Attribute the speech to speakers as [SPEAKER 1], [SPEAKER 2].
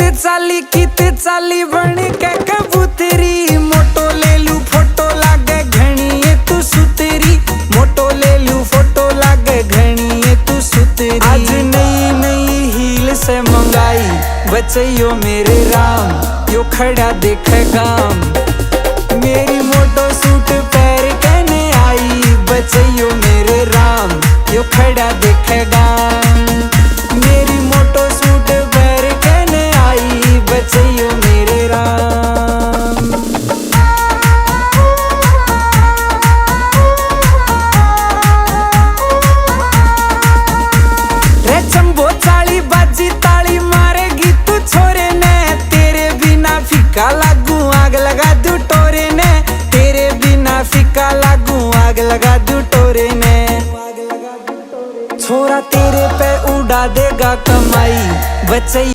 [SPEAKER 1] किते चाली बन के कबूतरी। मोटो ले लू फोटो लागे घनी तू सुतरी। मोटो ले लू फोटो लागे घनी तू सुतरी। आज नई नई हील से मंगाई बचैयो मेरे राम, यो खड़ा देखे गाम। मेरी मोटो सूट पैर कहने आई बचैयो मेरे राम, यो खड़ा देखे गाम। मेरी मोटो सूट पैर कहने आई बचैयो मेरे राम। रे चंबो चाली बाजी ताली मारेगी तू छोरे ने। तेरे बिना फीका लागू आग लगा दू टोरे ने। तेरे बिना फीका लागू आग लगा दू टोरे ने। छोरा तेरे पे उड़ा देगा कमाई बचई।